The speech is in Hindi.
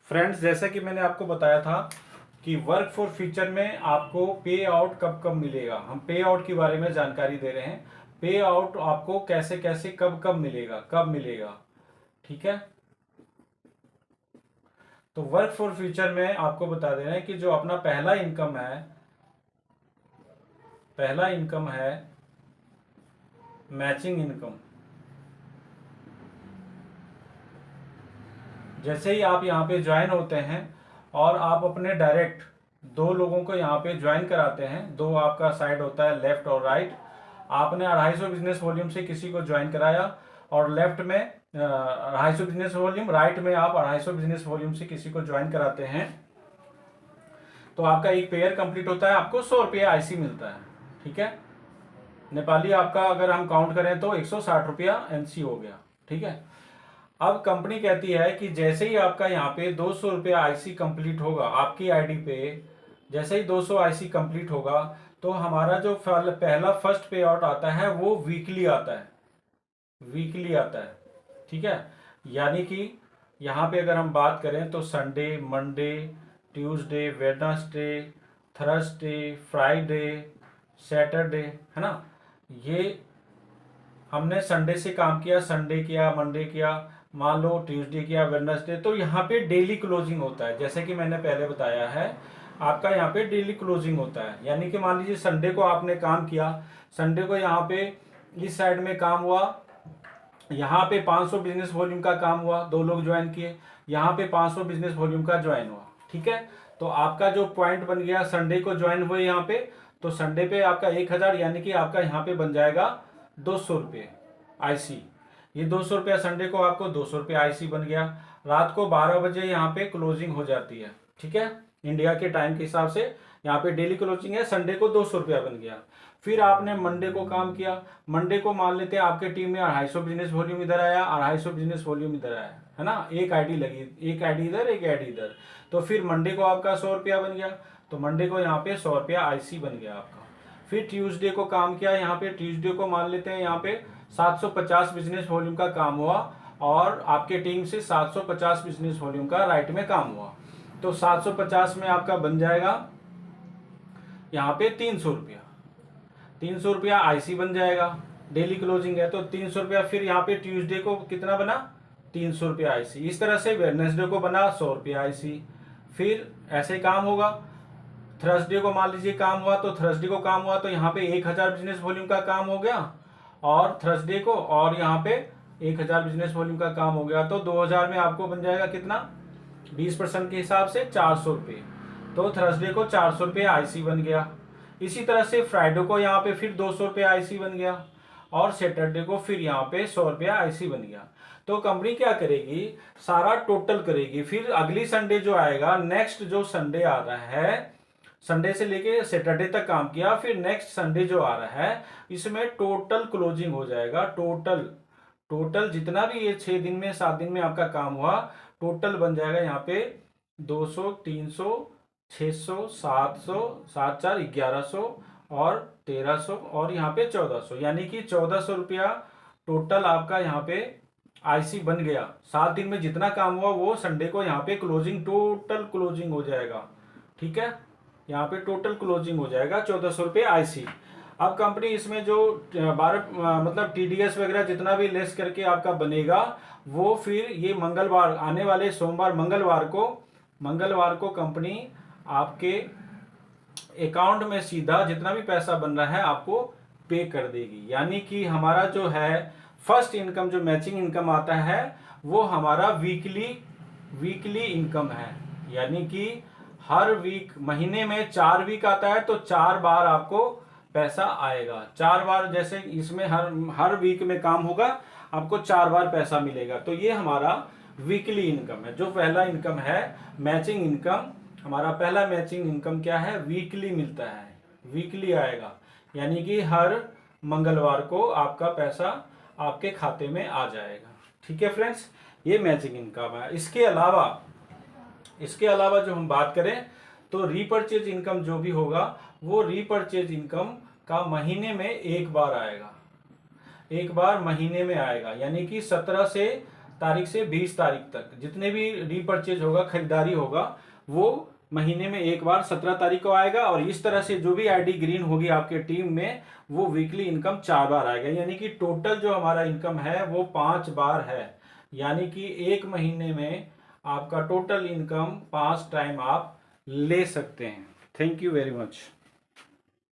फ्रेंड्स, जैसा कि मैंने आपको बताया था कि वर्क फॉर फ्यूचर में आपको पे आउट कब कब मिलेगा। हम पे आउट के बारे में जानकारी दे रहे हैं। पे आउट आपको कैसे कैसे कब कब मिलेगा, कब मिलेगा, ठीक है। तो वर्क फॉर फ्यूचर में आपको बता दे रहे हैं कि जो अपना पहला इनकम है मैचिंग इनकम। जैसे ही आप यहाँ पे ज्वाइन होते हैं और आप अपने डायरेक्ट दो लोगों को यहाँ पे ज्वाइन कराते हैं, दो आपका साइड होता है लेफ्ट और राइट। आपने 250 बिजनेस वॉल्यूम से किसी को ज्वाइन कराया और लेफ्ट में 250 बिजनेस वॉल्यूम, राइट में आप 250 बिजनेस वॉल्यूम से किसी को ज्वाइन कराते हैं, तो आपका एक पेयर कंप्लीट होता है, आपको 100 रुपया आईसी मिलता है, ठीक है। नेपाली आपका अगर हम काउंट करें तो 160 रुपया एनसी हो गया, ठीक है। अब कंपनी कहती है कि जैसे ही आपका यहाँ पे 200 रुपया आईसी कंप्लीट होगा आपकी आईडी पे, जैसे ही 200 आईसी कंप्लीट होगा तो हमारा जो पहला फर्स्ट पे आउट आता है वो वीकली आता है, वीकली आता है, ठीक है। यानी कि यहाँ पे अगर हम बात करें तो Sunday, Monday, Tuesday, Wednesday, Thursday, Friday, Saturday, है ना। ये हमने संडे से काम किया, संडे किया, मंडे किया, मान लो ट्यूसडे किया, वेडनेसडे, तो यहाँ पे डेली क्लोजिंग होता है। जैसे कि मैंने पहले बताया है, आपका यहाँ पे डेली क्लोजिंग होता है। यानी कि मान लीजिए संडे को आपने काम किया, संडे को यहाँ पे इस साइड में काम हुआ, यहाँ पे 500 बिजनेस वॉल्यूम का काम हुआ, दो लोग ज्वाइन किए, यहाँ पे 500 बिजनेस वॉल्यूम का ज्वाइन हुआ, ठीक है। तो आपका जो पॉइंट बन गया, संडे को ज्वाइन हुए यहाँ पे, तो संडे पे आपका 1000, यानी कि आपका यहाँ पे बन जाएगा 200 रुपये आईसी। ये 200 रुपया संडे को आपको 200 रुपया आईसी बन गया। रात को 12 बजे यहाँ पे क्लोजिंग हो जाती है, ठीक है, इंडिया के टाइम के हिसाब से। यहाँ पे डेली क्लोजिंग है, संडे को 200 रुपया बन गया। फिर आपने मंडे को काम किया, मंडे को मान लेते हैं आपके टीम में 250 बिजनेस वॉल्यूम इधर आया, 250 बिजनेस वॉल्यूम इधर आया, है ना। एक आईडी लगी, एक आईडी इधर, एक आईडी इधर, तो फिर मंडे को आपका 100 रुपया बन गया, तो मंडे को यहाँ पे 100 रुपया आईसी बन गया आपका। फिर ट्यूसडे को काम किया, यहाँ पे ट्यूसडे को मान लेते हैं यहाँ पे 750 बिजनेस वॉल्यूम का काम हुआ और आपके टीम से 750 बिजनेस वॉल्यूम का राइट में काम हुआ, तो 750 में आपका बन जाएगा यहाँ पे 300 रुपया। 300 रुपया आईसी बन जाएगा, डेली क्लोजिंग है तो 300 रुपया। फिर यहाँ पे ट्यूसडे को कितना बना, 300 रुपया आईसी। इस तरह से वेडनेसडे को बना 100 रुपया आईसी। फिर ऐसे काम होगा, थर्सडे को मान लीजिए काम हुआ, तो थर्सडे को काम हुआ तो यहाँ पे 1000 बिजनेस वॉल्यूम का काम हो गया और थर्सडे को, और यहाँ पे 1000 बिजनेस वॉल्यूम का काम हो गया, तो 2000 में आपको बन जाएगा कितना, 20% के हिसाब से 400 रुपये। तो थर्सडे को 400 रुपये आईसी बन गया। इसी तरह से फ्राइडे को यहाँ पे फिर 200 रुपये आईसी बन गया और सैटरडे को फिर यहाँ पे 100 रुपया आईसी बन गया। तो कंपनी क्या करेगी, सारा टोटल करेगी। फिर अगली संडे जो आएगा, नेक्स्ट जो संडे आ रहा है, संडे से लेके सैटरडे तक काम किया, फिर नेक्स्ट संडे जो आ रहा है इसमें टोटल क्लोजिंग हो जाएगा। टोटल जितना भी ये 6 दिन में 7 दिन में आपका काम हुआ, टोटल बन जाएगा यहाँ पे 200, 300, 600, 700, 7 4 1100 और 1300 और यहाँ पे 1400, यानी कि 1400 रुपया टोटल आपका यहाँ पे आईसी बन गया। 7 दिन में जितना काम हुआ वो संडे को यहाँ पे क्लोजिंग, टोटल क्लोजिंग हो जाएगा, ठीक है। यहाँ पे टोटल क्लोजिंग हो जाएगा 1400 रुपये आईसी। अब कंपनी इसमें जो 12 मतलब टीडीएस वगैरह जितना भी लेस करके आपका बनेगा, वो फिर ये मंगलवार, आने वाले सोमवार मंगलवार को कंपनी आपके अकाउंट में सीधा जितना भी पैसा बन रहा है आपको पे कर देगी। यानी कि हमारा जो है फर्स्ट इनकम, जो मैचिंग इनकम आता है, वो हमारा वीकली इनकम है। यानी कि हर वीक, महीने में 4 वीक आता है तो 4 बार आपको पैसा आएगा। 4 बार, जैसे इसमें हर वीक में काम होगा, आपको 4 बार पैसा मिलेगा। तो ये हमारा वीकली इनकम है। जो पहला इनकम है मैचिंग इनकम, हमारा पहला मैचिंग इनकम क्या है, वीकली मिलता है, वीकली आएगा। यानी कि हर मंगलवार को आपका पैसा आपके खाते में आ जाएगा, ठीक है फ्रेंड्स। ये मैचिंग इनकम है। इसके अलावा जो हम बात करें तो रीपरचेज इनकम जो भी होगा, वो रीपरचेज इनकम का महीने में एक बार आएगा, एक बार महीने में आएगा। यानी कि 17 से तारीख से 20 तारीख तक जितने भी रीपर्चेज होगा, खरीदारी होगा, वो महीने में एक बार 17 तारीख को आएगा। और इस तरह से जो भी आईडी ग्रीन होगी आपके टीम में, वो वीकली इनकम 4 बार आएगा। यानी कि टोटल जो हमारा इनकम है वो 5 बार है। यानी कि एक महीने में आपका टोटल इनकम 5 टाइम आप ले सकते हैं। Thank you very much.